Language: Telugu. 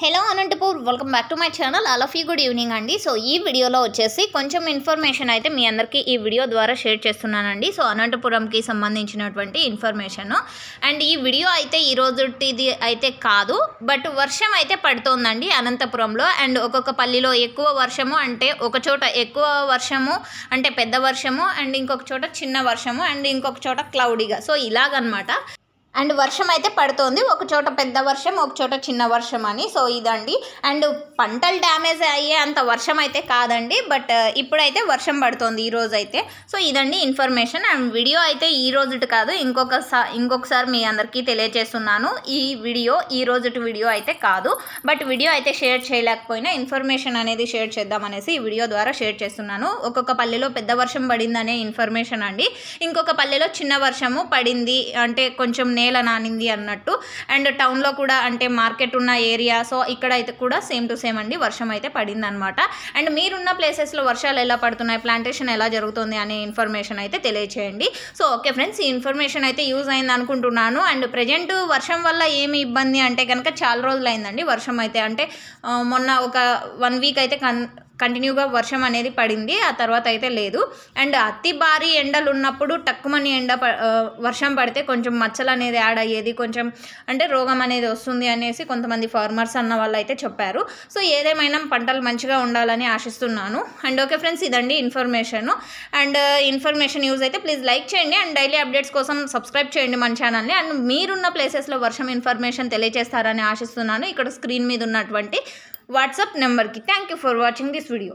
Hello Anantapur welcome back to my channel all of you good evening అండి. సో ఈ వీడియోలో వచ్చేసి కొంచెం ఇన్ఫర్మేషన్ అయితే మీ అందరికీ ఈ వీడియో ద్వారా షేర్ చేస్తున్నానండి. సో అనంతపురంకి సంబంధించినటువంటి ఇన్ఫర్మేషన్ అండ్ ఈ వీడియో అయితే ఈ రోజుటిది అయితే కాదు, బట్ వర్షం అయితే పడుతోందండి అనంతపురంలో. అండ్ ఒక్కొక్క పల్లిలో ఎక్కువ వర్షము అంటే ఒక చోట ఎక్కువ వర్షము అంటే పెద్ద వర్షము, అండ్ ఇంకొక చోట చిన్న వర్షము, అండ్ ఇంకొక చోట క్లౌడీగా, సో ఇలాగనమాట. అండ్ వర్షం అయితే పడుతోంది, ఒక చోట పెద్ద వర్షం ఒక చోట చిన్న వర్షం అని. సో ఇదండి. అండ్ పంటలు డ్యామేజ్ అయ్యే అంత వర్షం అయితే కాదండి, బట్ ఇప్పుడైతే వర్షం పడుతోంది ఈరోజు అయితే. సో ఇదండి ఇన్ఫర్మేషన్. అండ్ వీడియో అయితే ఈ రోజుటి కాదు, ఇంకొకసారి మీ అందరికీ తెలియజేస్తున్నాను. ఈ వీడియో ఈ రోజుటి వీడియో అయితే కాదు, బట్ వీడియో అయితే షేర్ చేయలేకపోయినా ఇన్ఫర్మేషన్ అనేది షేర్ చేద్దామనేసి ఈ వీడియో ద్వారా షేర్ చేస్తున్నాను. ఒక్కొక్క పల్లెలో పెద్ద వర్షం పడిందనే ఇన్ఫర్మేషన్ అండి, ఇంకొక పల్లెలో చిన్న వర్షము పడింది అంటే కొంచెం నేల నానింది అన్నట్టు. అండ్ టౌన్లో కూడా అంటే మార్కెట్ ఉన్న ఏరియా, సో ఇక్కడ అయితే కూడా సేమ్ టు సేమ్ అండి వర్షం అయితే పడింది అనమాట. అండ్ మీరున్న ప్లేసెస్లో వర్షాలు ఎలా పడుతున్నాయి, ప్లాంటేషన్ ఎలా జరుగుతుంది అనే ఇన్ఫర్మేషన్ అయితే తెలియచేయండి. సో ఓకే ఫ్రెండ్స్, ఈ ఇన్ఫర్మేషన్ అయితే యూజ్ అయింది అనుకుంటున్నాను. అండ్ ప్రజెంట్ వర్షం వల్ల ఏమి ఇబ్బంది అంటే కనుక చాలా రోజులు అయిందండి వర్షం అయితే. అంటే మొన్న ఒక 1 వీక్ అయితే కంటిన్యూగా వర్షం అనేది పడింది, ఆ తర్వాత అయితే లేదు. అండ్ అతి భారీ ఎండలు ఉన్నప్పుడు టక్కుమని వర్షం పడితే కొంచెం మచ్చలు అనేది యాడ్ అయ్యేది, కొంచెం అంటే రోగం అనేది వస్తుంది అనేసి కొంతమంది ఫార్మర్స్ అన్న వాళ్ళు అయితే చెప్పారు. సో ఏదేమైనా పంటలు మంచిగా ఉండాలని ఆశిస్తున్నాను. అండ్ ఓకే ఫ్రెండ్స్, ఇదండి ఇన్ఫర్మేషన్. అండ్ ఇన్ఫర్మేషన్ యూజ్ అయితే ప్లీజ్ లైక్ చేయండి, అండ్ డైలీ అప్డేట్స్ కోసం సబ్స్క్రైబ్ చేయండి మన ఛానల్ని. అండ్ మీరున్న ప్లేసెస్లో వర్షం ఇన్ఫర్మేషన్ తెలియజేస్తారని ఆశిస్తున్నాను ఇక్కడ స్క్రీన్ మీద ఉన్నటువంటి వాట్సాప్ నెంబర్కి. Thank you for watching this video.